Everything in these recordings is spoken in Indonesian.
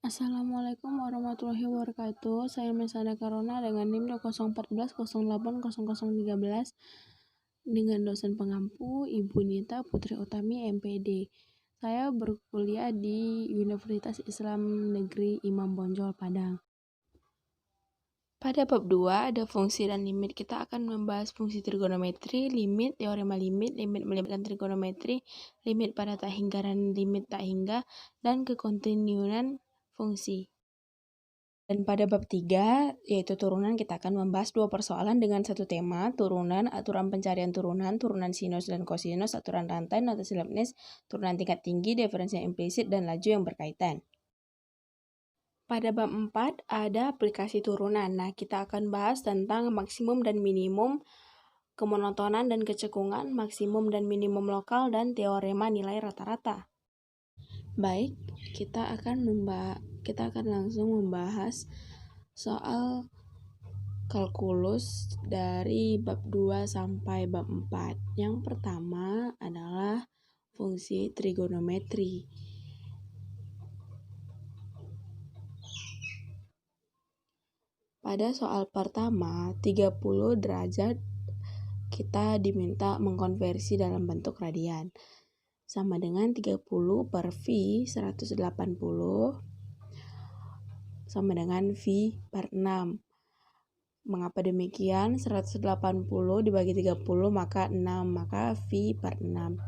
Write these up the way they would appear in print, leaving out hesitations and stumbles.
Assalamualaikum warahmatullahi wabarakatuh. Saya Mesada Karona dengan NIM 014080013 dengan dosen pengampu Ibu Nita Putri Utami MPD. Saya berkuliah di Universitas Islam Negeri Imam Bonjol Padang. Pada bab 2 ada fungsi dan limit. Kita akan membahas fungsi trigonometri, limit, teorema limit, limit melibatkan trigonometri, limit pada tak hingga dan limit tak hingga, dan kekontinuan fungsi. Dan pada bab 3, yaitu turunan, kita akan membahas 2 persoalan dengan satu tema, turunan, aturan pencarian turunan, turunan sinus dan kosinus, aturan rantai, notasi Leibniz, turunan tingkat tinggi, diferensial implisit, dan laju yang berkaitan. Pada bab 4 ada aplikasi turunan. Nah, kita akan bahas tentang maksimum dan minimum, kemonotonan dan kecekungan, maksimum dan minimum lokal, dan teorema nilai rata-rata. Baik, kita akan langsung membahas soal kalkulus dari bab 2 sampai bab 4. Yang pertama adalah fungsi trigonometri. Pada soal pertama, 30 derajat kita diminta mengkonversi dalam bentuk radian. Sama dengan 30 per V 180 sama dengan V per 6. Mengapa demikian? 180 dibagi 30 maka 6, maka V per 6.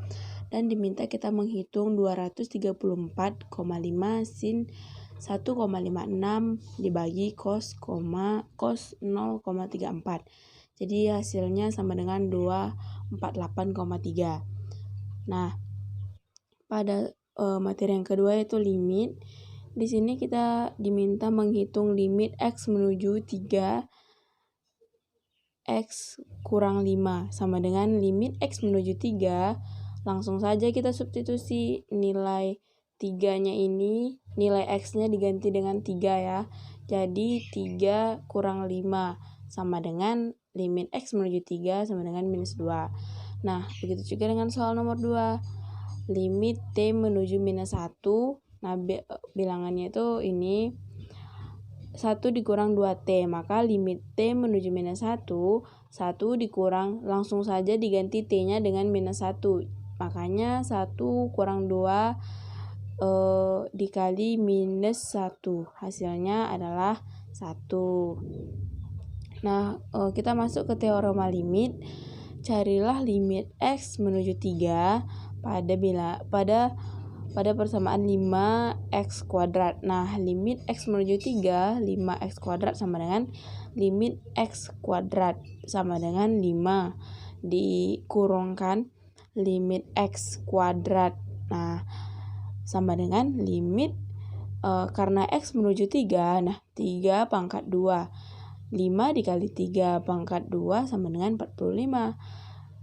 Dan diminta kita menghitung 234,5 sin 1,56 dibagi cos 0,34. Jadi hasilnya sama dengan 248,3. Nah, pada materi yang kedua yaitu limit. Di sini kita diminta menghitung limit X menuju 3 X kurang 5 sama dengan limit X menuju 3. Langsung saja kita substitusi nilai 3-nya ini, nilai X-nya diganti dengan 3 ya. Jadi 3 kurang 5 sama dengan limit X menuju 3 sama dengan minus 2. Nah, begitu juga dengan soal nomor 2. Limit T menuju minus 1. Nah, bilangannya itu ini 1 dikurang 2T, maka limit T menuju minus 1, 1 dikurang, langsung saja diganti T-nya dengan minus 1. Makanya 1 kurang 2 dikali minus 1. Hasilnya adalah 1. Nah, kita masuk ke teorema limit. Carilah limit X menuju 3 pada persamaan 5x kuadrat. Nah, limit X menuju 3, 5x kuadrat sama dengan limit X kuadrat sama dengan 5 dikurungkan limit X kuadrat. Nah, sama dengan limit karena X menuju 3, nah 3 pangkat 2. 5 dikali 3 pangkat 2 sama dengan 45.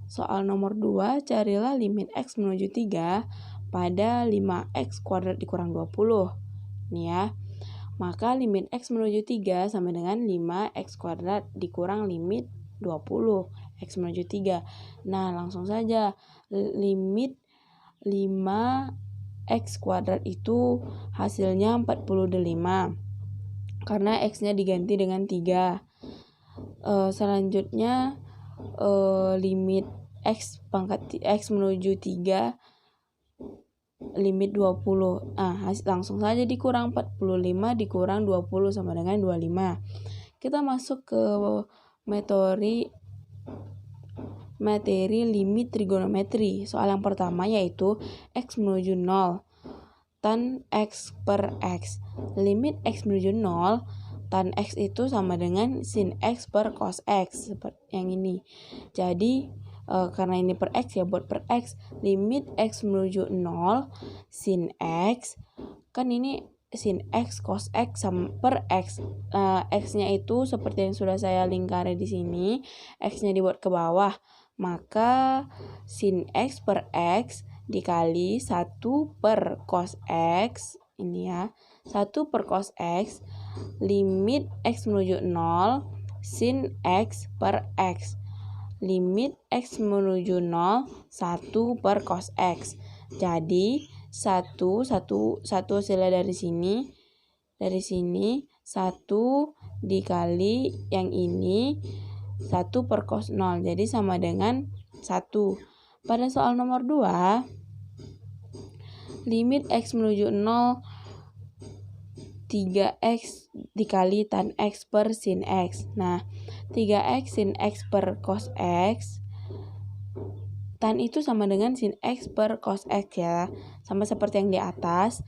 Soal nomor 2, carilah limit X menuju 3 pada 5x kuadrat dikurang 20. Nih ya. Maka limit X menuju 3 sama dengan 5x kuadrat dikurang limit 20. X menuju 3. Nah, langsung saja. Limit 5x kuadrat itu hasilnya 45. Karena X-nya diganti dengan 3. Selanjutnya limit X pangkat X menuju 3 limit 20. Nah, langsung saja dikurang 45 dikurang 20 sama dengan 25. Kita masuk ke materi limit trigonometri. Soal yang pertama yaitu X menuju 0 tan X per X. Limit X menuju 0 tan X itu sama dengan sin X per cos X, seperti yang ini. Jadi karena ini per X ya buat per X. Limit X menuju 0 sin X, kan ini sin X cos X sama per X. X-nya itu seperti yang sudah saya lingkari di sini, X-nya dibuat ke bawah. Maka sin X per X dikali 1 per cos X, ini ya, 1 per cos X, limit X menuju 0 sin X per X. Limit X menuju 0, 1 per cos X. Jadi, 1 hasilnya dari sini, Dari sini 1 dikali yang ini 1 per cos 0. Jadi sama dengan 1. Pada soal nomor 2, limit X menuju 0 3X dikali tan X per sin X. Nah, 3X sin X per cos X, tan itu sama dengan sin X per cos X ya. Sama seperti yang di atas,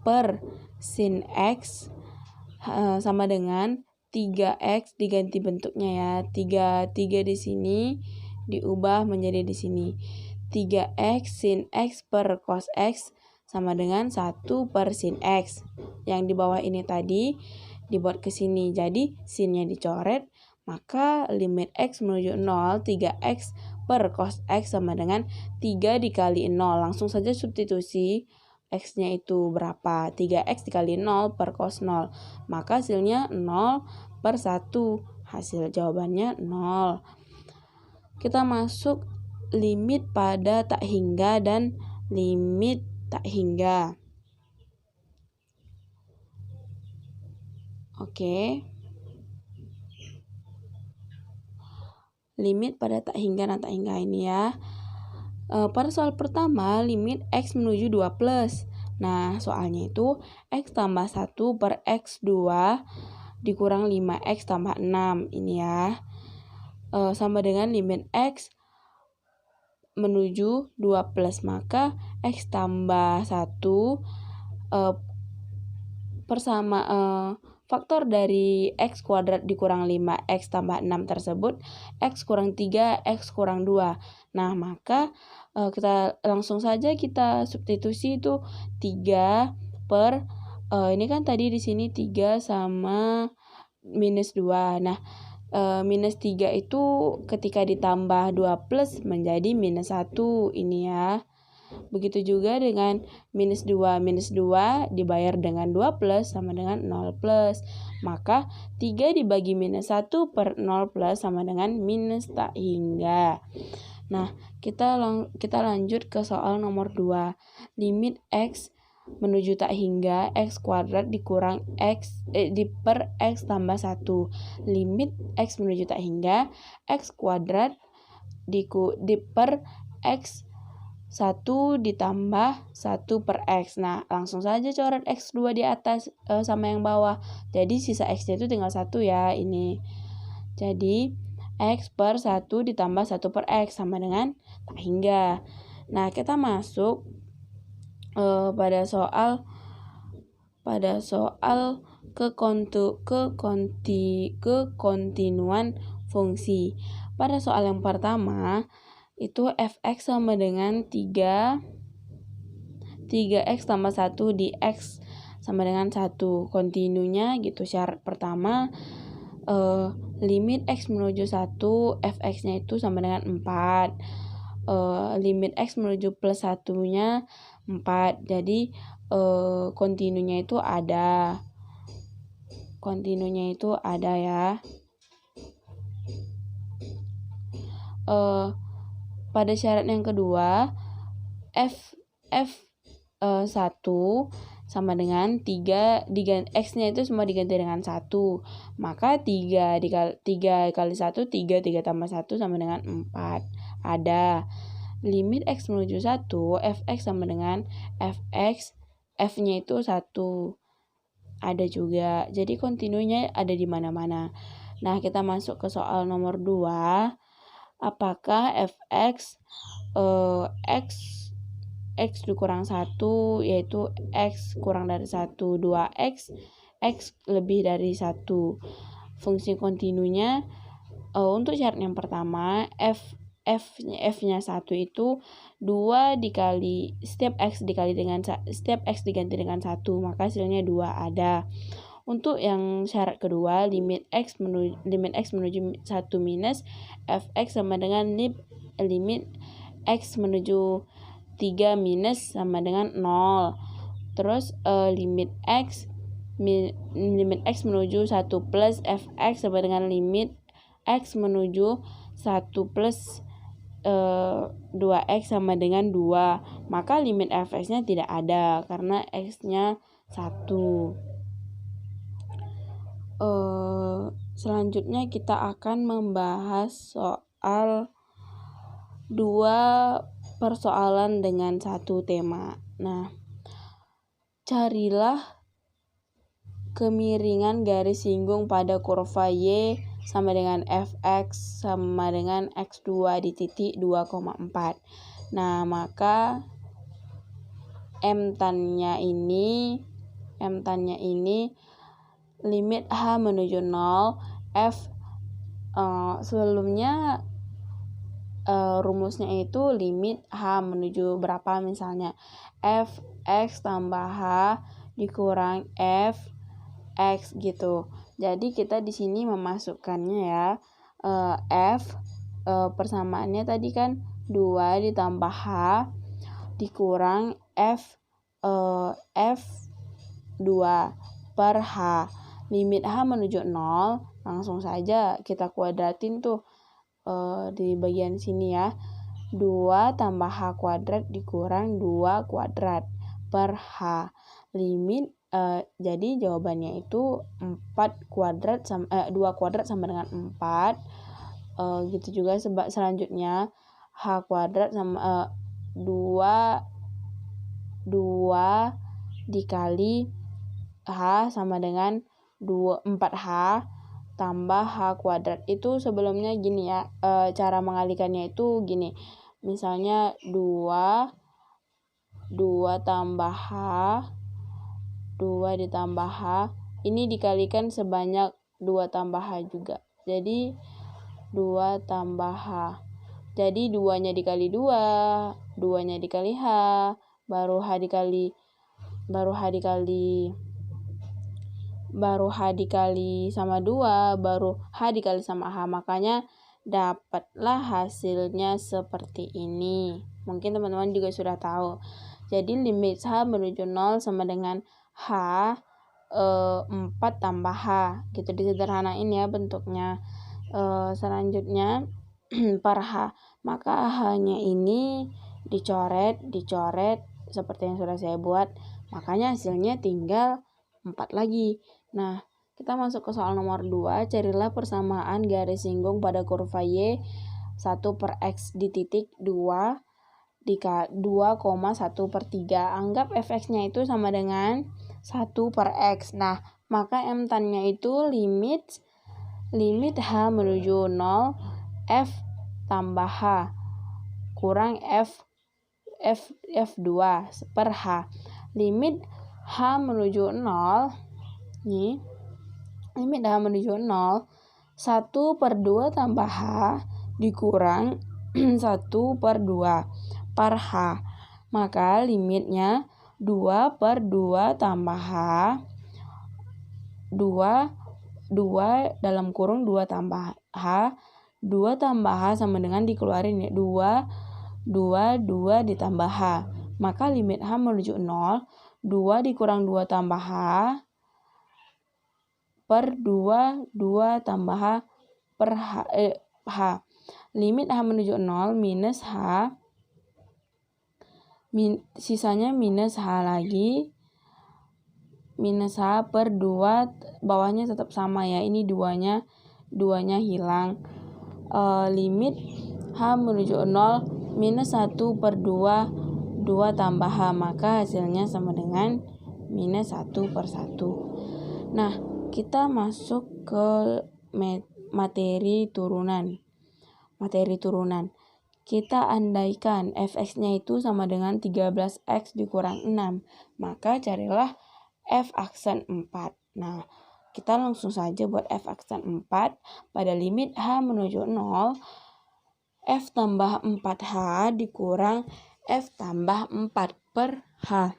per sin X sama dengan 3X diganti bentuknya ya. 3 di sini diubah menjadi di sini. 3X sin X per cos X sama dengan 1 per sin X. Yang di bawah ini tadi dibuat ke sini. Jadi sinnya dicoret, maka limit X menuju 0 3X per cos X sama dengan 3 dikali 0. Langsung saja substitusi. X-nya itu berapa? 3X dikali 0 per cos 0. Maka hasilnya 0 per 1. Hasil jawabannya 0. Kita masuk limit pada tak hingga dan limit tak hingga. Oke. Limit pada tak hingga dan tak hingga ini ya. Pada soal pertama, limit X menuju 2 plus. Nah, soalnya itu X tambah 1 per X2 dikurang 5X tambah 6. Ini ya. Sama dengan limit X menuju 2 plus. Maka X tambah 1 faktor dari X kuadrat dikurang 5X tambah 6 tersebut X kurang 3, X kurang 2. Nah, maka kita langsung saja kita substitusi itu 3 per ini kan tadi di sini 3 sama minus 2. Nah, minus 3 itu ketika ditambah 2 plus menjadi minus 1 ini ya. Begitu juga dengan minus 2. Minus 2 dibayar dengan 2 plus sama dengan 0 plus. Maka 3 dibagi minus 1 per 0 plus sama dengan minus tak hingga. Nah, kita lanjut ke soal nomor 2. Limit X menuju tak hingga X kuadrat dikurang X per X tambah 1. Limit X menuju tak hingga X kuadrat per X 1 ditambah 1 per X. Nah, langsung saja coret X2 di atas sama yang bawah. Jadi sisa X-nya itu tinggal 1 ya, ini. Jadi, X per 1 ditambah 1 per X sama dengan tak hingga. Nah, kita masuk pada soal kekontinuan fungsi. Pada soal yang pertama, itu fx sama dengan 3x tambah 1 dx sama dengan 1. Kontinunya gitu. Syarat pertama, limit x menuju 1, fx-nya itu sama dengan 4. Limit x menuju plus 1-nya 4. Jadi kontinunya itu ada. Kontinunya itu ada ya. Pada syarat yang kedua, f1 sama dengan 3 x-nya itu semua diganti dengan 1. Maka 3 kali 1 3 tambah 1 sama dengan 4. Ada. Limit x menuju 1, fx sama dengan fx, f-nya itu 1. Ada juga. Jadi kontinunya ada di mana-mana. Nah, kita masuk ke soal nomor 2. Apakah fx x dikurang 1 yaitu x kurang dari 1, 2x x lebih dari 1. Fungsi kontinunya untuk syarat yang pertama f-nya 1 itu 2 dikali setiap x diganti dengan 1, maka hasilnya 2 ada. Untuk yang syarat kedua, limit x menuju 1 minus fx sama dengan limit x menuju 3 minus sama dengan 0. Terus limit x menuju 1 plus fx sama dengan limit x menuju 1 plus 2x sama dengan 2. Maka limit fx-nya tidak ada karena x-nya 1. selanjutnya kita akan membahas soal 2 persoalan dengan 1 tema. Nah, carilah kemiringan garis singgung pada kurva Y sama dengan fx sama dengan x2 di titik 2,4. Nah, maka M tan-nya ini limit H menuju 0, F sebelumnya rumusnya itu limit H menuju berapa, misalnya F X tambah H dikurang F X gitu. Jadi kita di sini memasukkannya ya, F persamaannya tadi kan 2 ditambah H dikurang F 2 per H. Limit H menuju 0, langsung saja kita kuadratin tuh di bagian sini ya. 2 tambah H kuadrat dikurang 2 kuadrat per H. Limit jadi jawabannya itu 2 kuadrat sama dengan 4. Gitu juga selanjutnya H kuadrat sama 2 dikali H sama dengan 4H tambah H kuadrat. Itu sebelumnya gini ya, cara mengalikannya itu gini. Misalnya 2 tambah H, 2 ditambah H, ini dikalikan sebanyak 2 tambah H juga. Jadi 2 tambah H. Jadi 2-nya dikali 2, 2-nya dikali H, baru H dikali sama 2, baru H dikali sama H. Makanya dapatlah hasilnya seperti ini. Mungkin teman-teman juga sudah tahu. Jadi limit H menuju 0 sama dengan H 4 tambah H. Gitu disederhanain ya bentuknya. Selanjutnya per H. Maka H-nya ini dicoret seperti yang sudah saya buat. Makanya hasilnya tinggal 4 lagi. Nah, kita masuk ke soal nomor 2. Carilah persamaan garis singgung pada kurva Y 1 per X di titik 2, 2,1/3. Anggap fx-nya itu sama dengan 1 per X. Nah, maka M tan-nya itu limit H menuju 0, F tambah H kurang F2 per H. Limit H menuju 0, nih, limit H menuju 0, 1 per 2 tambah H dikurang 1 per 2 per H. Maka limitnya 2 per 2 tambah H, 2 dalam kurung 2 tambah H, 2 tambah H sama dengan dikeluarin ya, 2 ditambah H. Maka limit H menuju 0, 2 dikurang 2 tambah H per 2 tambah H per H. Limit H menuju 0 minus H, sisanya minus H lagi, minus H per 2, bawahnya tetap sama ya, ini 2-nya hilang. Limit H menuju 0 minus 1 per 2 tambah H, maka hasilnya sama dengan minus 1 per 1. Nah, kita masuk ke materi turunan. Kita andaikan fx-nya itu sama dengan 13x dikurang 6. Maka carilah f aksen 4. Nah, kita langsung saja buat f aksen 4 pada limit H menuju 0, F tambah 4H dikurang F tambah 4 per H.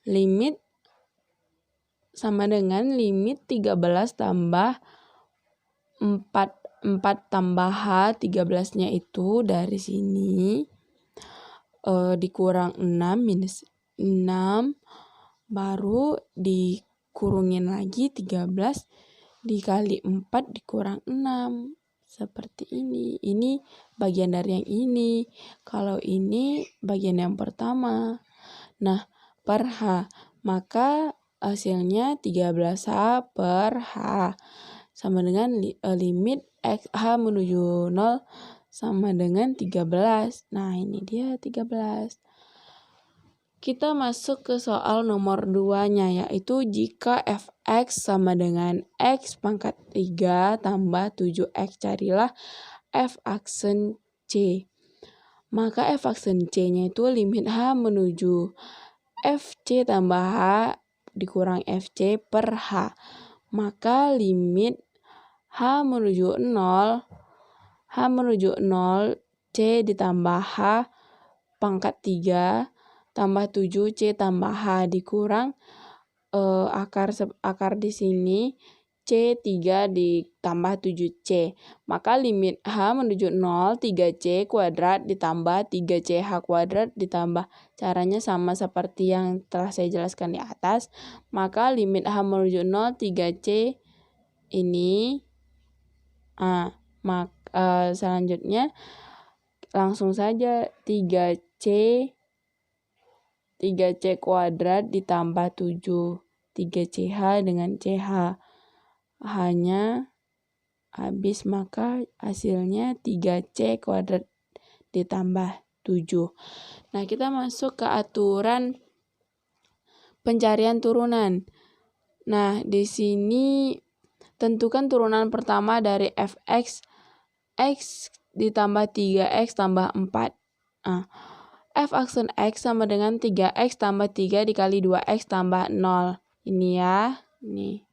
Limit sama dengan limit 13 tambah 4 tambah H, 13-nya itu dari sini dikurang 6 minus 6, baru dikurungin lagi 13 dikali 4 dikurang 6. Seperti ini. Ini bagian dari yang ini. Kalau ini bagian yang pertama. Nah, per H. Maka hasilnya 13H per H. Sama dengan limit H menuju 0 sama dengan 13. Nah, ini dia 13. Kita masuk ke soal nomor 2-nya, yaitu jika fx sama dengan x pangkat 3 tambah 7x, carilah f aksen C. Maka f aksen C-nya itu limit H menuju fc tambah H dikurang fc per H. Maka limit H menuju 0 C ditambah H pangkat 3 tambah 7C tambah H dikurang akar di sini C3 ditambah 7C. Maka limit H menuju 0 3C kuadrat ditambah 3CH kuadrat ditambah, caranya sama seperti yang telah saya jelaskan di atas. Maka limit H menuju 0 3C ini. Selanjutnya langsung saja 3C kuadrat ditambah 7 3CH dengan CH hanya habis, maka hasilnya 3C kuadrat ditambah 7. Nah, kita masuk ke aturan pencarian turunan. Nah, di sini tentukan turunan pertama dari fx, x ditambah 3x tambah 4. F aksen x sama dengan 3x tambah 3 dikali 2x tambah 0. Ini ya, ini.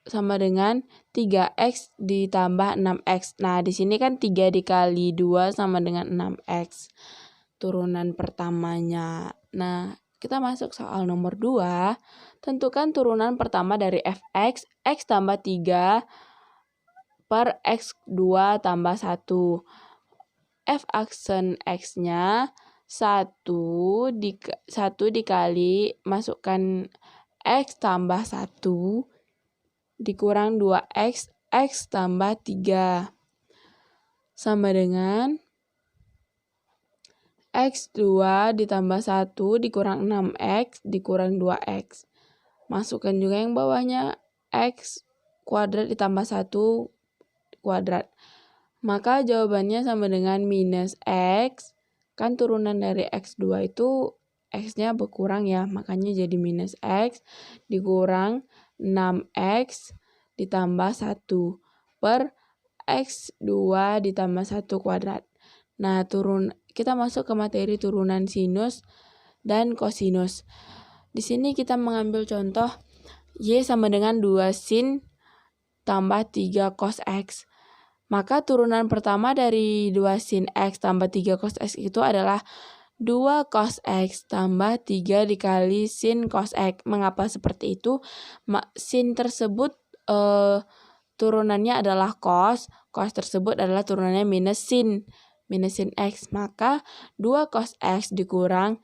Sama dengan 3x ditambah 6x. Nah, di sini kan 3 dikali 2 sama dengan 6x. Turunan pertamanya. Nah, kita masuk soal nomor 2. Tentukan turunan pertama dari fx, x tambah 3 per x2 tambah 1. F aksen x-nya 1 dikali masukkan x tambah 1 dikurang 2x, x tambah 3. Sama dengan x2 ditambah 1 dikurang 6x dikurang 2x. Masukkan juga yang bawahnya x kuadrat ditambah 1 kuadrat. Maka jawabannya sama dengan minus x. Kan turunan dari x2 itu x-nya berkurang ya, makanya jadi minus x dikurang 6x ditambah 1 per x2 ditambah 1 kuadrat. Nah, kita masuk ke materi turunan sinus dan kosinus. Di sini kita mengambil contoh y sama dengan 2 sin tambah 3 cos x. Maka turunan pertama dari 2 sin x tambah 3 cos x itu adalah 2 cos x tambah 3 dikali sin cos x. Mengapa seperti itu? Sin tersebut turunannya adalah cos. Cos tersebut adalah turunannya minus sin x. Maka 2 cos x dikurang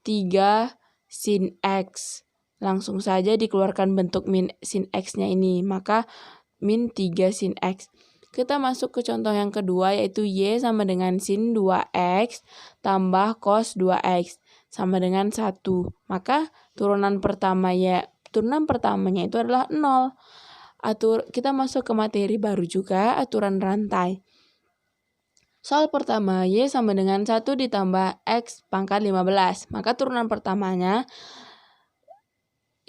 3 sin x. Langsung saja dikeluarkan bentuk min sin x-nya ini. Maka min 3 sin x. Kita masuk ke contoh yang kedua, yaitu y sama dengan sin 2x tambah cos 2x sama dengan 1. Maka turunan pertamanya itu adalah 0. Kita masuk ke materi baru juga, aturan rantai. Soal pertama, y sama dengan 1 ditambah x pangkat 15. Maka turunan pertamanya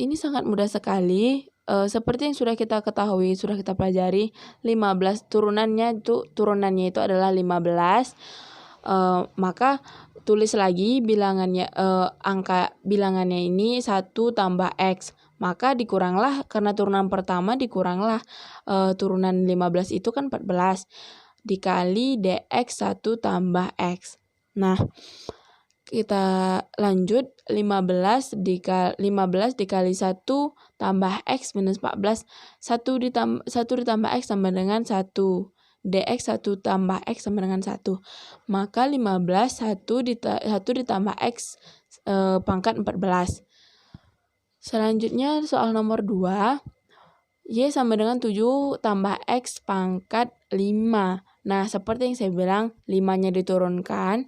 ini sangat mudah sekali. Seperti yang sudah kita ketahui, sudah kita pelajari, 15 turunannya itu adalah 15. Maka tulis lagi bilangannya, angka bilangannya ini 1 tambah x. Maka dikuranglah, karena turunan pertama dikuranglah turunan 15 itu kan 14 dikali dx 1 tambah x. Nah, kita lanjut, 15 dikali 1 tambah x minus 14. 1 ditambah x sama dengan 1. dx 1 tambah x sama dengan 1. Maka 15 1 ditambah x pangkat 14. Selanjutnya soal nomor 2. Y sama dengan 7 tambah x pangkat 5. Nah, seperti yang saya bilang, 5-nya diturunkan.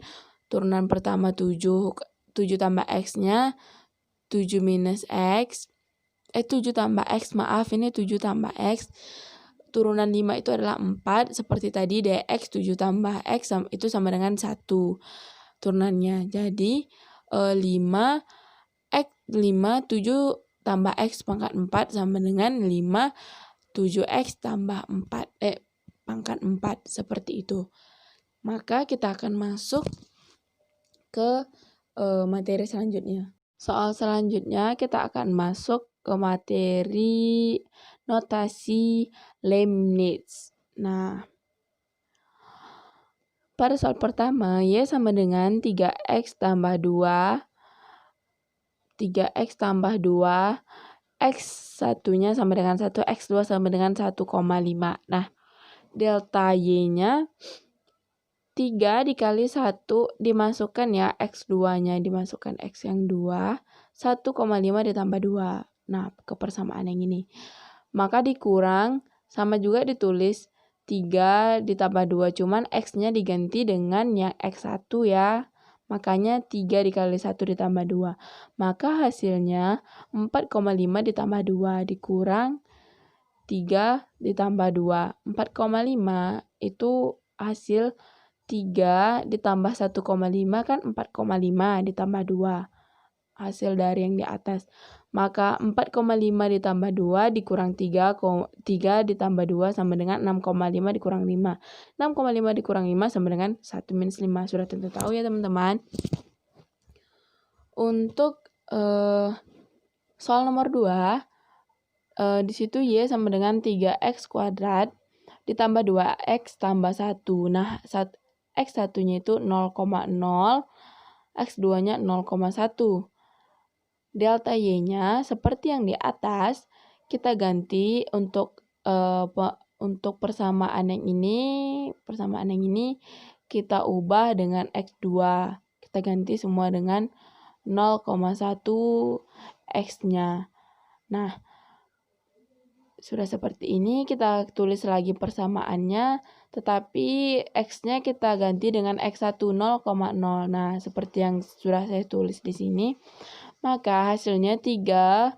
Turunan pertama 7 7 tambah X-nya 7 minus X. 7 tambah X, maaf, ini 7 tambah X. Turunan 5 itu adalah 4. Seperti tadi dx 7 tambah X itu sama dengan 1 turunannya. Jadi 5 X 5 7 tambah X pangkat 4 sama dengan 5 7X tambah 4 pangkat 4, seperti itu. Maka kita akan masuk ke materi selanjutnya. Soal selanjutnya kita akan masuk ke materi notasi Leibniz. Nah, pada soal pertama, Y sama dengan 3X tambah 2, 3X tambah 2, X satunya sama dengan 1, X2 sama dengan 1,5. Nah, delta Y-nya 3 dikali 1 dimasukkan ya, X2-nya dimasukkan X yang 2, 1,5 ditambah 2. Nah, ke persamaan yang ini. Maka dikurang, sama juga ditulis 3 ditambah 2, cuman X-nya diganti dengan yang X1 ya. Makanya 3 dikali 1 ditambah 2. Maka hasilnya 4,5 ditambah 2 dikurang 3 ditambah 2. 4,5 itu hasil 3 ditambah 1,5 kan 4,5 ditambah 2. Hasil dari yang di atas. Maka 4,5 ditambah 2 dikurang 3 ditambah 2 sama dengan 6,5 dikurang 5. 6,5 dikurang 5 sama dengan 1 minus 5. Sudah tentu tahu ya teman-teman. Untuk soal nomor 2, di situ Y sama dengan 3X kuadrat ditambah 2X tambah 1. Nah, X1-nya itu 0,0, X2-nya 0,1. Delta Y-nya seperti yang di atas, kita ganti untuk persamaan yang ini kita ubah dengan X2. Kita ganti semua dengan 0,1 X-nya. Nah, sudah seperti ini, kita tulis lagi persamaannya, tetapi X-nya kita ganti dengan X1 0,0. Nah, seperti yang sudah saya tulis di sini. Maka hasilnya 0,01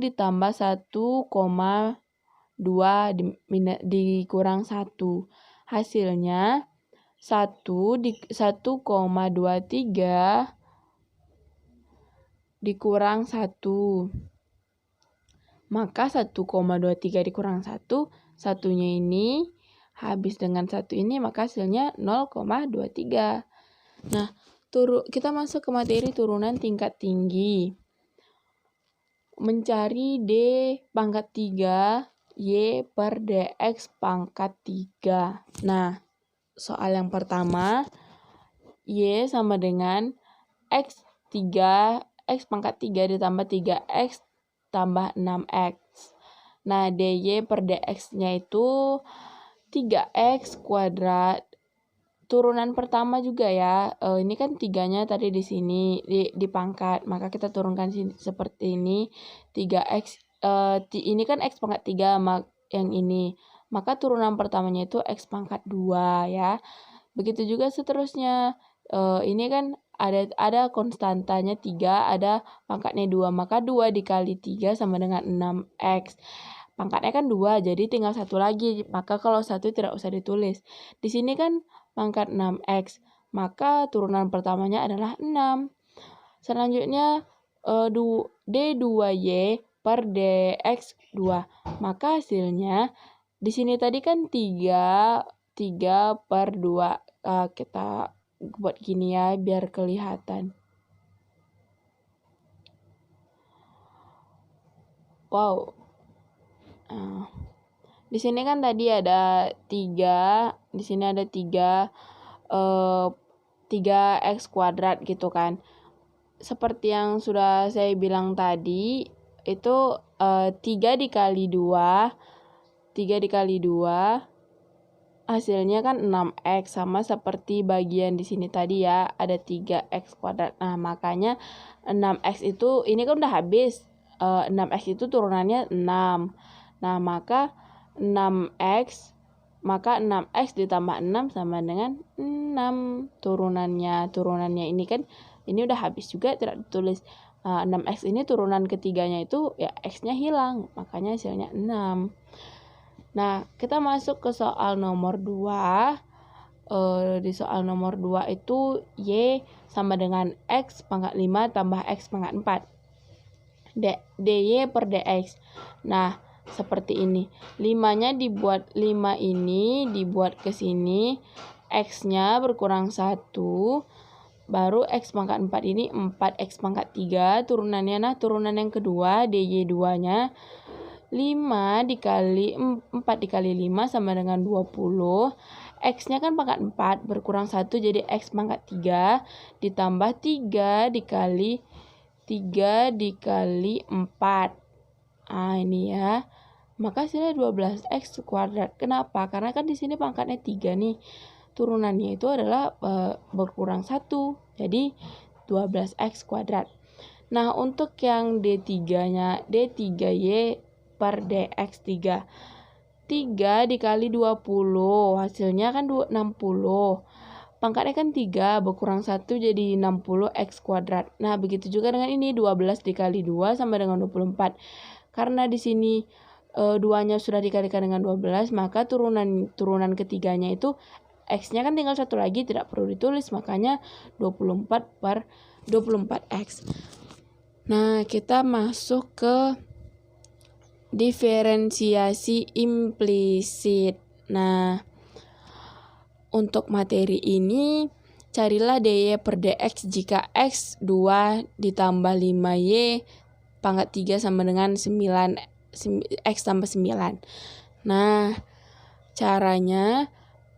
ditambah 1,2 dikurang 1. Hasilnya 1,23 dikurang 1. Maka 1,23 dikurang 1, satunya ini habis dengan 1 ini, maka hasilnya 0,23. Nah, kita masuk ke materi turunan tingkat tinggi. Mencari D pangkat 3 Y per DX pangkat 3. Nah, soal yang pertama, Y sama dengan X3, X pangkat 3 ditambah 3X tambah 6X. Nah, DY per DX-nya itu 3X kuadrat. Turunan pertama juga ya, ini kan 3-nya tadi di sini, di pangkat, maka kita turunkan seperti ini, 3X, ini kan X pangkat 3, yang ini, maka turunan pertamanya itu X pangkat 2 ya. Begitu juga seterusnya, ini kan ada konstantanya 3, ada pangkatnya 2, maka 2 dikali 3 sama dengan 6X. Pangkatnya kan 2, jadi tinggal 1 lagi, maka kalau 1 tidak usah ditulis. Di sini kan pangkat 6X, maka turunan pertamanya adalah 6. Selanjutnya D2Y per DX2. Maka hasilnya di sini tadi kan 3 per 2. Kita buat gini ya biar kelihatan. Wow. Di sini kan tadi ada 3, di sini ada 3X kuadrat gitu kan. Seperti yang sudah saya bilang tadi, itu 3 dikali 2, 3 dikali 2, hasilnya kan 6X, sama seperti bagian di sini tadi ya, ada 3X kuadrat. Nah, makanya 6X itu, ini kan udah habis, 6X itu turunannya 6. Nah, maka 6X maka 6x ditambah 6 sama dengan 6 turunannya ini kan ini udah habis juga tidak ditulis. 6x ini turunan ketiganya itu ya x-nya hilang, makanya hasilnya 6. Nah, kita masuk ke soal nomor 2. Di soal nomor 2 itu y sama dengan x pangkat 5 tambah x pangkat 4. dy per dx. Nah, seperti ini. 5 ini dibuat ke sini, x-nya berkurang 1, baru x pangkat 4 ini 4x pangkat 3, turunannya turunan yang kedua, dy 2-nya 4 dikali 5 sama dengan 20. X-nya kan pangkat 4, berkurang 1 jadi x pangkat 3, ditambah 3 dikali 4. Ini ya. Maka hasilnya 12x kuadrat. Kenapa? Karena kan di sini pangkatnya 3 nih. Turunannya itu adalah berkurang 1. Jadi 12x kuadrat. Nah, untuk yang D3-nya, D3y per dx3. 3 dikali 20, hasilnya kan 60. Pangkatnya kan 3, berkurang 1 jadi 60x kuadrat. Nah, begitu juga dengan ini, 12 dikali 2 sama dengan 24. Karena di sini 2-nya sudah dikalikan dengan 12, maka turunan ketiganya itu x-nya kan tinggal 1 lagi, tidak perlu ditulis, makanya 24 per 24x. Nah, kita masuk ke diferensiasi implisit. Nah, untuk materi ini, carilah dy per dx jika x 2 ditambah 5y pangkat 3 sama dengan 9, x tambah 9. Nah, caranya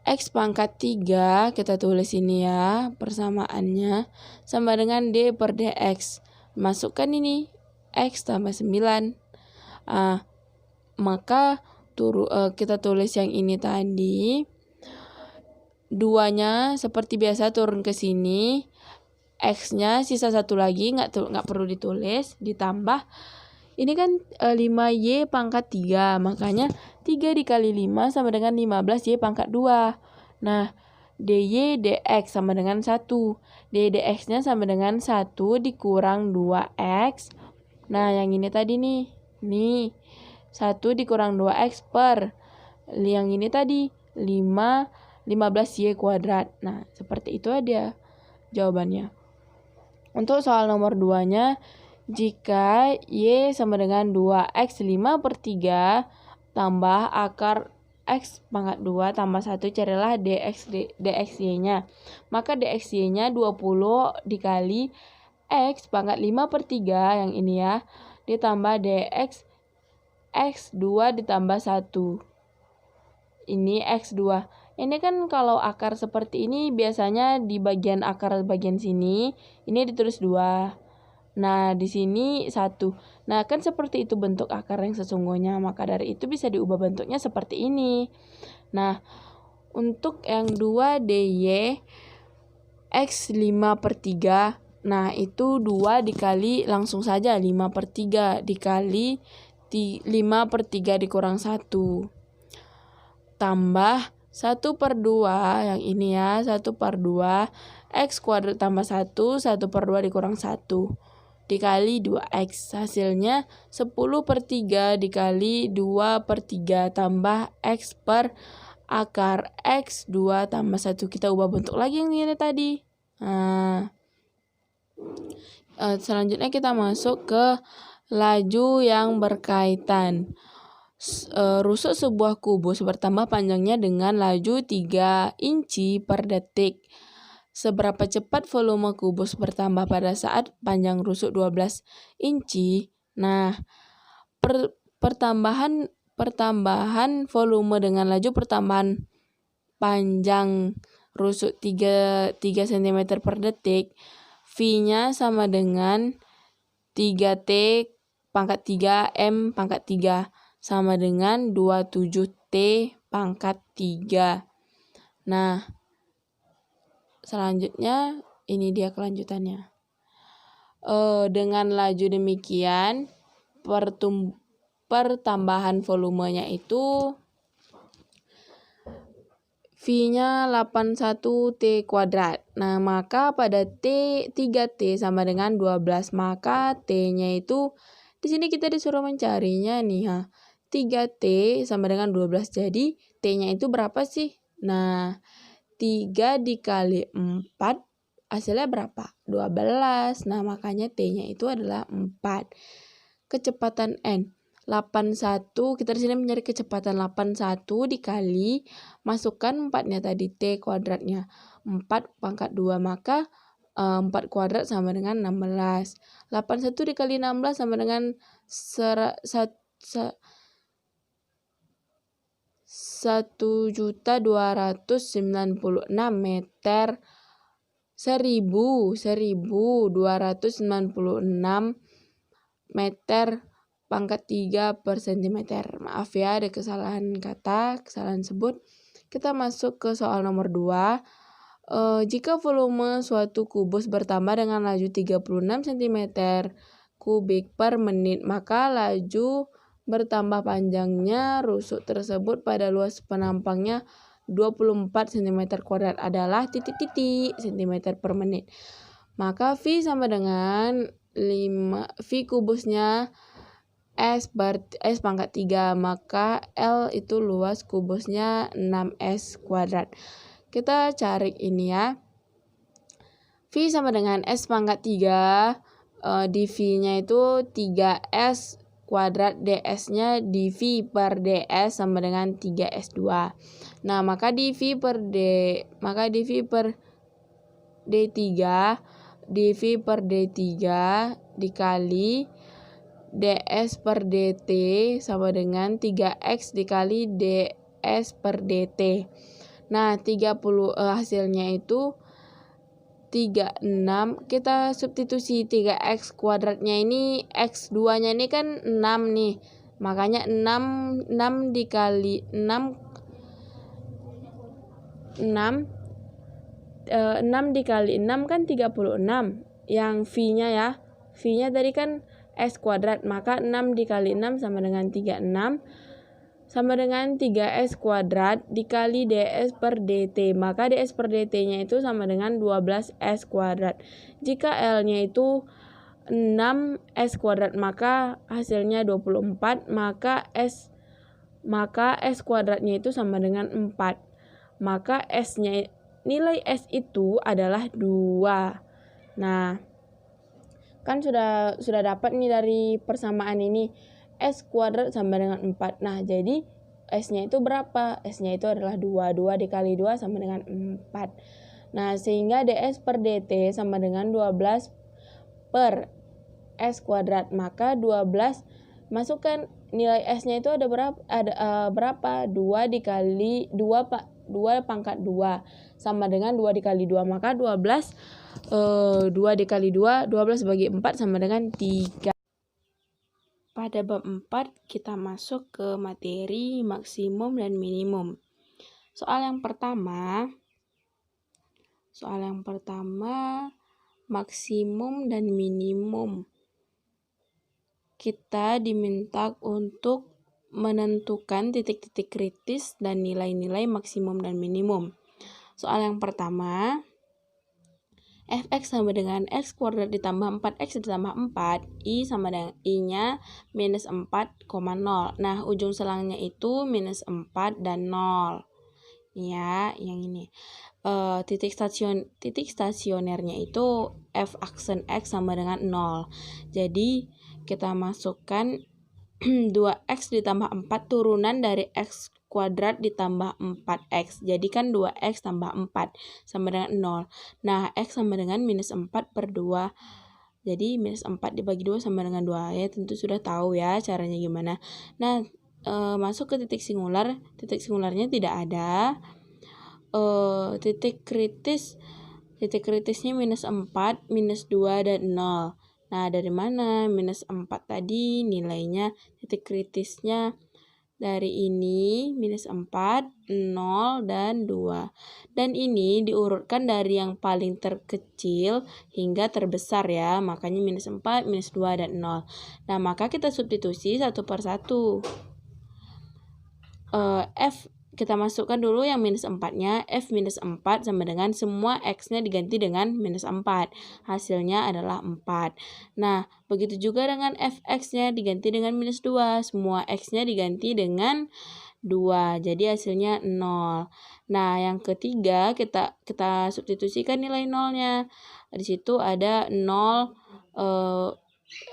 x pangkat 3, kita tulis ini ya, persamaannya, sama dengan d per dx. Masukkan ini, x tambah 9. Maka kita tulis yang ini tadi. 2-nya seperti biasa turun ke sini. X-nya sisa 1 lagi, nggak perlu ditulis, ditambah. Ini kan 5y pangkat 3, makanya 3 dikali 5 sama dengan 15y pangkat 2. Nah, dy dx sama dengan 1. dy dx-nya sama dengan 1 dikurang 2x. Nah, yang ini tadi nih. Nih, 1 dikurang 2x per. Yang ini tadi, 15y kuadrat. Nah, seperti itu aja jawabannya. Untuk soal nomor 2-nya, jika y sama dengan 2x 5 per 3 tambah akar x pangkat 2 tambah 1, carilah dxy-nya. Maka dxy-nya 20 dikali x pangkat 5 per 3, yang ini ya, ditambah dx x2 ditambah 1. Ini x2. Ini kan kalau akar seperti ini biasanya di bagian akar bagian sini, ini ditulis 2. Nah, di sini 1. Nah, kan seperti itu bentuk akar yang sesungguhnya. Maka dari itu bisa diubah bentuknya seperti ini. Nah, untuk yang 2 dy x 5 per 3. Nah, itu 2 dikali langsung saja 5 per 3 dikali 5 per 3 dikurang 1. Tambah 1 per 2, yang ini ya, 1 per 2, x kuadrat tambah 1, 1 per 2 dikurang 1, dikali 2x. Hasilnya 10 per 3 dikali 2 per 3 tambah x per akar x 2 tambah 1. Kita ubah bentuk lagi yang ini tadi. Nah, selanjutnya kita masuk ke laju yang berkaitan. Rusuk sebuah kubus bertambah panjangnya dengan laju 3 inci per detik. Seberapa cepat volume kubus bertambah pada saat panjang rusuk 12 inci? Nah, pertambahan volume dengan laju pertambahan panjang rusuk 3 cm per detik, V-nya sama dengan 3T pangkat 3 M pangkat 3 sama dengan 27T pangkat 3. Nah, selanjutnya ini dia kelanjutannya. Dengan laju demikian, pertambahan volumenya itu V-nya 81T kuadrat. Nah, maka pada T 3T sama dengan 12, maka T-nya itu di sini kita disuruh mencarinya nih ya. 3T sama dengan 12. Jadi T-nya itu berapa sih? Nah, 3 dikali 4 hasilnya berapa? 12. Nah, makanya T-nya itu adalah 4. Kecepatan N 81, kita di sini mencari kecepatan 81 dikali masukkan 4-nya tadi T kuadratnya 4 pangkat 2, maka 4 kuadrat sama dengan 16. 81 dikali 16 sama dengan 1.296 meter. 1.296 meter pangkat 3 per sentimeter. Maaf ya, ada kesalahan kata, kesalahan sebut. Kita masuk ke soal nomor 2. Jika volume suatu kubus bertambah dengan laju 36 cm kubik per menit, maka laju bertambah panjangnya rusuk tersebut pada luas penampangnya 24 cm kuadrat adalah titik-titik cm per menit. Maka V sama dengan 5, V kubusnya S pangkat 3, maka L itu luas kubusnya 6S kuadrat. Kita cari ini ya. V sama dengan S pangkat 3, di V-nya itu 3S kuadrat, DS-nya dV per DS sama dengan 3S2. Nah, maka dV per D3 dikali DS per DT sama dengan 3X dikali DS per DT. Nah, 30 hasilnya itu 36. Kita substitusi 3X kuadratnya ini, X2-nya ini kan 6 nih. Makanya 6 dikali 6 dikali 6 kan 36. Yang V-nya ya. V-nya tadi kan S kuadrat, maka 6 dikali 6 sama dengan 36 sama dengan 3S kuadrat dikali DS per DT. Maka DS per DT-nya itu sama dengan 12S kuadrat. Jika L-nya itu 6S kuadrat, maka hasilnya 24, maka S kuadratnya itu sama dengan 4. Maka S-nya, nilai S itu adalah 2. Nah, kan sudah dapat nih dari persamaan ini, S kuadrat sama dengan 4. Nah, jadi S-nya itu berapa? S-nya itu adalah 2. 2 dikali 2 sama dengan 4. Nah, sehingga DS per DT sama dengan 12 per S kuadrat. Maka 12, masukkan nilai S-nya itu ada berapa? 2 dikali 2 pangkat 2 sama dengan 2 dikali 2. Maka 12 dikali 2, 12 bagi 4 sama dengan 3. Pada bab 4 kita masuk ke materi maksimum dan minimum. Soal yang pertama maksimum dan minimum. Kita diminta untuk menentukan titik-titik kritis dan nilai-nilai maksimum dan minimum. Soal yang pertama, Fx sama dengan X kuadrat ditambah 4X ditambah 4, I sama dengan I-nya minus 4,0. Nah, ujung selangnya itu minus 4 dan 0. Ya, yang ini. Titik stasionernya itu F aksen X sama dengan 0. Jadi, kita masukkan 2X ditambah 4 turunan dari X kuadrat ditambah 4X. Jadi kan 2X tambah 4 sama dengan 0. Nah, X sama dengan minus 4 per 2. Jadi minus 4 dibagi 2 sama dengan 2. Ya, tentu sudah tahu ya caranya gimana. Nah, masuk ke titik singular. Titik singularnya tidak ada. Titik kritisnya minus 4, minus 2, dan 0. Nah, dari mana? Minus 4 tadi nilainya, titik kritisnya dari ini minus 4, 0, dan 2. Dan ini diurutkan dari yang paling terkecil hingga terbesar ya. Makanya minus 4, minus 2, dan 0. Nah, maka kita substitusi satu per satu. kita masukkan dulu yang minus 4-nya. F minus 4 sama dengan semua X-nya diganti dengan minus 4. Hasilnya adalah 4. Nah, begitu juga dengan Fx-nya diganti dengan minus 2. Semua X-nya diganti dengan 2. Jadi hasilnya 0. Nah, yang ketiga kita substitusikan nilai 0-nya. Di situ ada 0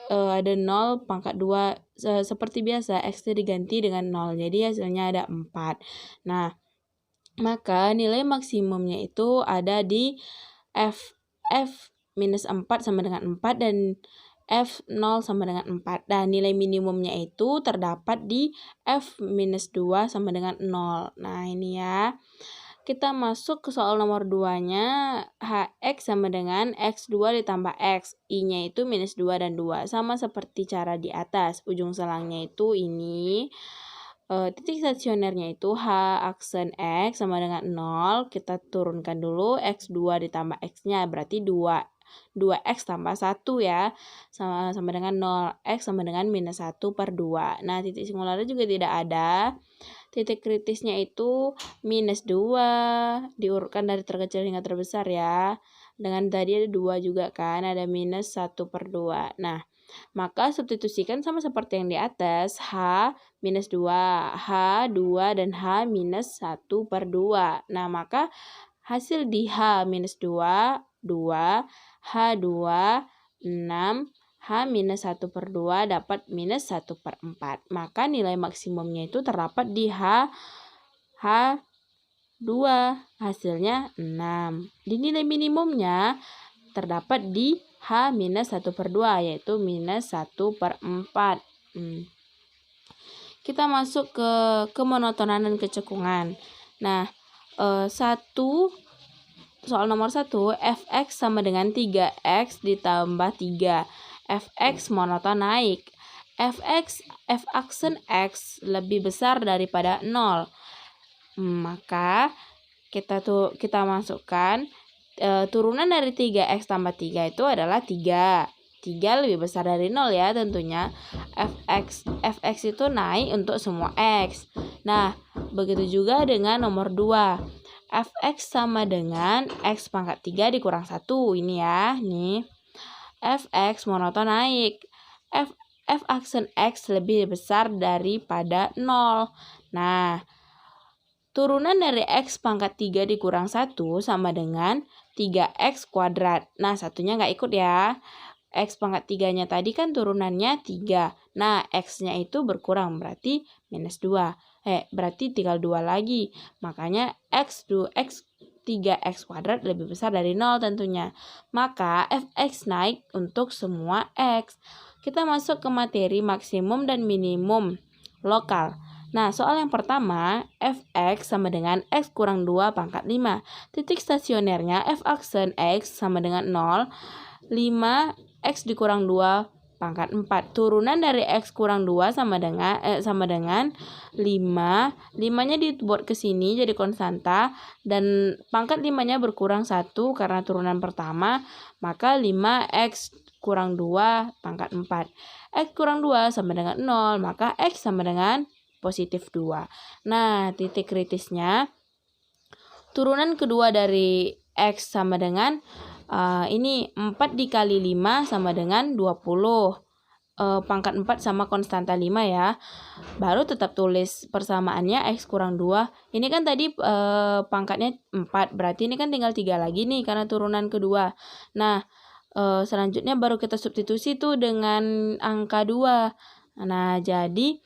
ada 0 pangkat 2 seperti biasa X-nya diganti dengan 0. Jadi hasilnya ada 4. Nah, maka nilai maksimumnya itu ada di F minus 4 sama dengan 4 dan F 0 sama dengan 4. Dan nilai minimumnya itu terdapat di F minus 2 sama dengan 0. Nah, ini ya. Kita masuk ke soal nomor 2-nya. Hx sama dengan X2 ditambah X. I-nya itu minus 2 dan 2. Sama seperti cara di atas. Ujung selangnya itu ini. Titik stasionernya itu H aksen X sama dengan 0. Kita turunkan dulu X2 ditambah X-nya. Berarti 2X tambah 1 ya. Sama dengan 0. X sama dengan minus 1/2. Nah, titik singularnya juga tidak ada. Titik kritisnya itu minus 2. Diurutkan dari terkecil hingga terbesar ya. Dengan tadi ada 2 juga kan. Ada minus 1/2. Nah, maka substitusikan sama seperti yang di atas. H minus 2. H 2 dan H minus 1/2. Nah, maka hasil di H minus 2, 2. H 2, 6. H minus 1/2 dapat minus 1/4. Maka nilai maksimumnya itu terdapat di H 2. Hasilnya 6. Di nilai minimumnya terdapat di H minus 1/2 yaitu minus 1/4. Kita masuk ke kemonotonan dan kecekungan. Nah, soal nomor 1, Fx sama dengan 3x ditambah 3. Fx monoton naik. F aksen X lebih besar daripada 0. Maka kita masukkan turunan dari 3x tambah 3 itu adalah 3. 3 lebih besar dari 0 ya tentunya. Fx itu naik untuk semua X. Nah, begitu juga dengan nomor 2. Fx sama dengan X pangkat 3 dikurang 1. Ini ya, nih. Fx monoton naik. F aksen X lebih besar daripada 0. Nah, turunan dari X pangkat 3 dikurang 1 sama dengan 3x kuadrat. Nah, satunya nggak ikut ya. X pangkat 3-nya tadi kan turunannya 3. Nah, X-nya itu berkurang, berarti minus 2. Berarti tinggal 2 lagi. Makanya 3x kuadrat lebih besar dari 0 tentunya. Maka Fx naik untuk semua X. Kita masuk ke materi maksimum dan minimum lokal. Nah, soal yang pertama, Fx sama dengan X kurang 2 pangkat 5. Titik stasionernya F aksen X sama dengan 0. 5x dikurang 2 pangkat 4. Turunan dari X kurang 2 sama dengan 5. 5-nya dibuat ke sini jadi konstanta. Dan pangkat 5-nya berkurang 1 karena turunan pertama. Maka 5x kurang 2 pangkat 4. X kurang 2 sama dengan 0. Maka X sama dengan positif 2. Nah, titik kritisnya turunan kedua dari X sama dengan ini 4 dikali 5 sama dengan 20. Pangkat 4 sama konstanta 5 ya. Baru tetap tulis persamaannya X kurang 2. Ini kan tadi pangkatnya 4. Berarti ini kan tinggal 3 lagi nih karena turunan kedua. Nah, selanjutnya baru kita substitusi tuh dengan angka 2. Nah, jadi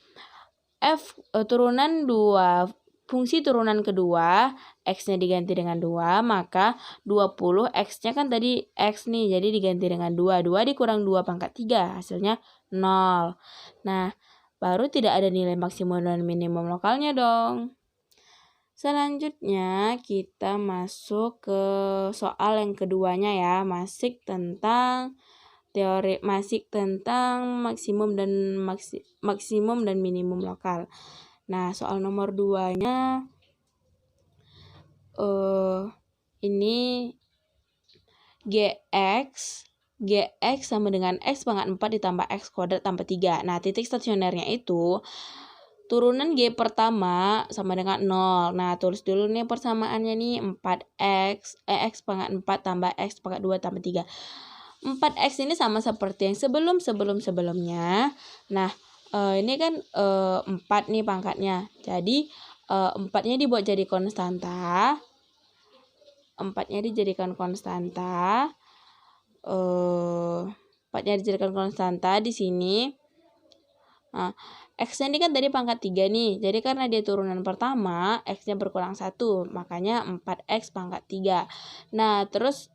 F turunan 2. Fungsi turunan kedua, X-nya diganti dengan 2, maka 20, X-nya kan tadi X nih, jadi diganti dengan 2. 2 dikurang 2 pangkat 3, hasilnya 0. Nah, baru tidak ada nilai maksimum dan minimum lokalnya dong. Selanjutnya, kita masuk ke soal yang keduanya ya, masih tentang maksimum dan minimum lokal. Nah, soal nomor 2-nya ini Gx sama dengan X pangkat 4 ditambah X kuadrat tambah 3. Nah, titik stasionernya itu turunan G pertama sama dengan 0. Nah, tulis dulu nih persamaannya nih 4x, X pangkat 4 tambah X pangkat 2 tambah 3. 4x ini sama seperti yang sebelumnya. Nah, ini kan 4 nih pangkatnya. Jadi, 4-nya dibuat jadi konstanta. 4-nya dijadikan konstanta. 4-nya dijadikan konstanta di sini. Nah, X-nya ini kan tadi pangkat 3 nih. Jadi karena dia turunan pertama, X-nya berkurang 1. Makanya 4X pangkat 3. Nah, terus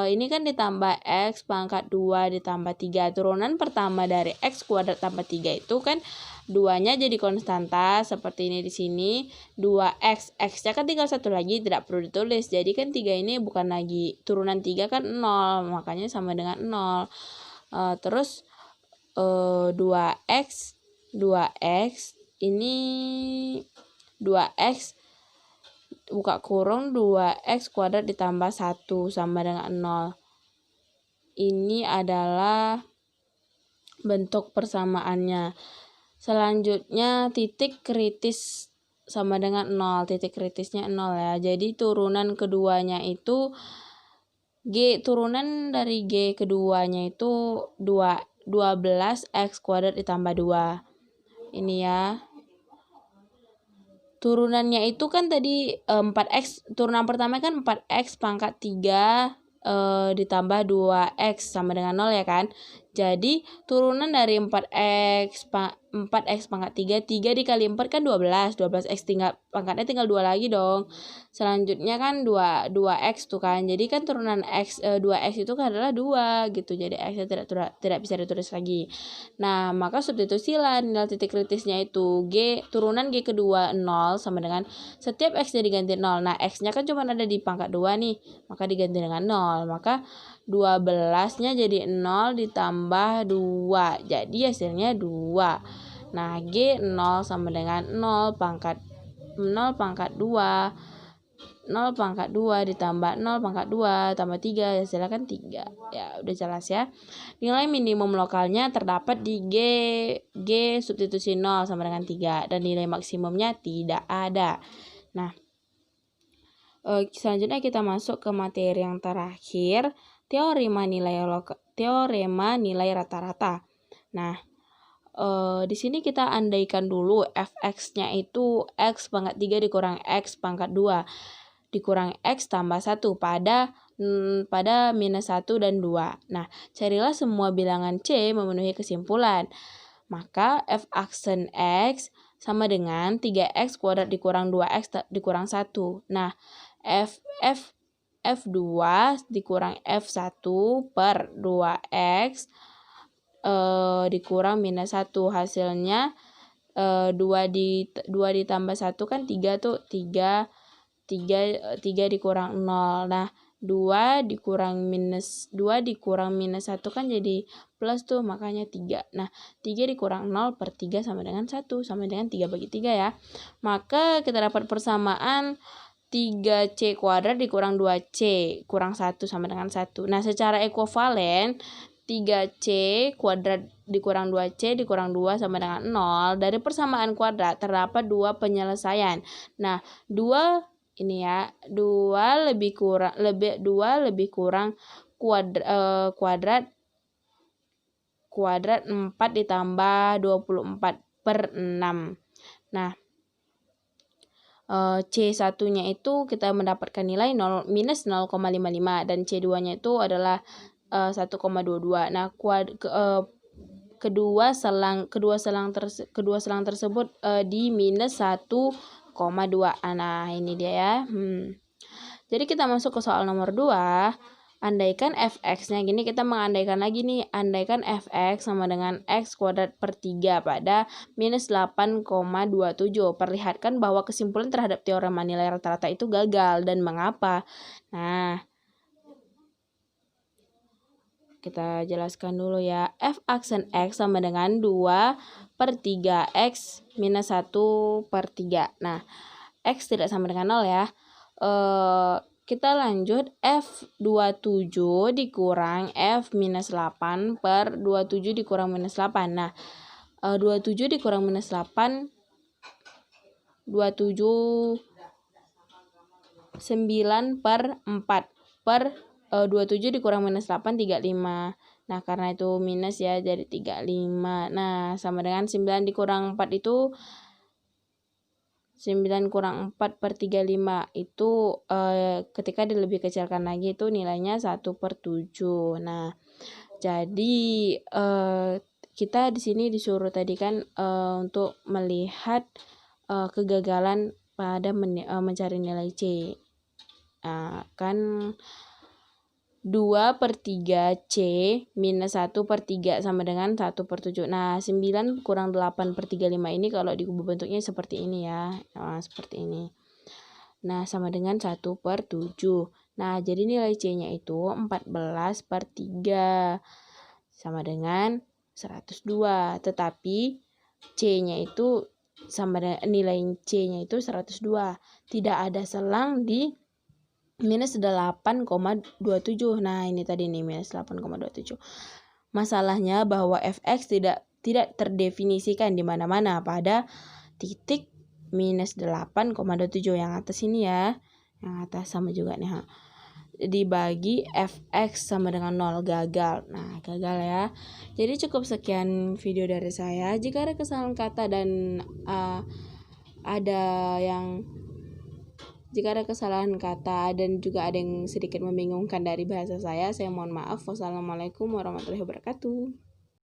ini kan ditambah X pangkat 2 ditambah 3. Turunan pertama dari X kuadrat tambah 3 itu kan 2-nya jadi konstanta seperti ini di sini. 2X. X-nya kan tinggal 1 lagi, tidak perlu ditulis. Jadi kan 3 ini bukan lagi turunan 3 kan 0. Makanya sama dengan 0. Terus 2x ini 2x buka kurung 2x kuadrat ditambah 1 sama dengan 0. Ini adalah bentuk persamaannya. Selanjutnya titik kritis sama dengan 0. Titik kritisnya 0 ya. Jadi turunan keduanya itu turunan dari G keduanya itu 12x kuadrat ditambah 2. Ini ya. Turunannya itu kan tadi 4x. Turunan pertama kan 4x pangkat 3 ditambah 2x sama dengan 0 ya kan. Jadi turunan dari 4x pangkat 3 dikali 4 kan 12. 12x pangkatnya tinggal 2 lagi dong. Selanjutnya kan 2x tuh kan. Jadi kan turunan 2x itu kan adalah 2 gitu. Jadi x-nya tidak bisa ditulis lagi. Nah, maka substitusilah nilai titik kritisnya itu turunan G kedua 0 sama dengan setiap x-nya diganti 0. Nah, x-nya kan cuma ada di pangkat 2 nih. Maka diganti dengan 0. Maka 12-nya jadi 0 ditambah 2. Jadi hasilnya 2. Nah, G 0 sama dengan 0 pangkat 2. 0 pangkat 2 ditambah 0 pangkat 2 tambah 3. Hasilnya kan 3. Ya, udah jelas ya. Nilai minimum lokalnya terdapat di G substitusi 0 sama dengan 3. Dan nilai maksimumnya tidak ada. Nah, selanjutnya kita masuk ke materi yang terakhir. Teorema nilai rata-rata. Nah, di sini kita andaikan dulu fx-nya itu x pangkat 3 dikurang x pangkat 2 dikurang x tambah 1 pada minus 1 dan 2. Nah, carilah semua bilangan C memenuhi kesimpulan. Maka f aksen x sama dengan 3x kuadrat dikurang 2x dikurang 1. Nah, F2 dikurang F1 per 2x dikurang minus 1. Hasilnya 2 ditambah 1 kan 3 tuh. 3 dikurang 0. Nah, 2 dikurang minus 1 kan jadi plus tuh, makanya 3. Nah, 3 dikurang 0 per 3 sama dengan 1, sama dengan 3 bagi 3 ya. Maka kita dapat persamaan 3C kuadrat dikurang 2C kurang 1 sama dengan 1. Nah, secara ekuivalen 3C kuadrat dikurang 2C dikurang 2 sama dengan 0. Dari persamaan kuadrat terdapat 2 penyelesaian. Nah, 2 ini ya, 2 lebih kurang kuadrat 4 ditambah 24 per 6. Nah, C1-nya itu kita mendapatkan nilai minus 0,55 dan C2-nya itu adalah 1,22. Nah, kedua selang tersebut di minus 1,2. Nah, ini dia ya. Jadi kita masuk ke soal nomor 2. Andaikan fx-nya gini, kita mengandaikan lagi nih. Andaikan fx sama dengan x kuadrat per 3 pada minus 8,27. Perlihatkan bahwa kesimpulan terhadap teorema nilai rata-rata itu gagal dan mengapa. Nah, kita jelaskan dulu ya. F aksen x sama dengan 2 per 3x minus 1 per 3. Nah, x tidak sama dengan 0 ya. Kita lanjut F27 dikurang F minus 8 per 27 dikurang minus 8. Nah, 27 dikurang minus 8 9 per 4 per 27 dikurang minus 8, 35. Nah, karena itu minus ya, jadi 35. Nah, sama dengan 9 dikurang 4 itu 9 kurang 4 per 35 itu ketika dilebih kecilkan lagi itu nilainya 1/7. Nah, jadi kita di sini disuruh tadi kan untuk melihat kegagalan pada mencari nilai C. Nah, kan 2/3 C minus 1/3 sama dengan 1/7. Nah, 9 kurang 8/35 ini kalau dikubah bentuknya seperti ini ya. Nah, seperti ini. Nah, sama dengan 1/7. Nah, jadi nilai C-nya itu 14/3 sama dengan 102. Tetapi C-nya itu sama dengan nilai C-nya itu 102. Tidak ada selang di minus 8,27. Nah, ini tadi nih minus 8,27. Masalahnya bahwa fx tidak terdefinisikan di mana-mana pada titik minus 8,27 yang atas ini ya. Yang atas sama juga nih. Dibagi fx sama dengan 0, gagal. Nah, gagal ya. Jadi cukup sekian video dari saya. Jika ada kesalahan kata dan jika ada kesalahan kata dan juga ada yang sedikit membingungkan dari bahasa saya mohon maaf. Wassalamualaikum warahmatullahi wabarakatuh.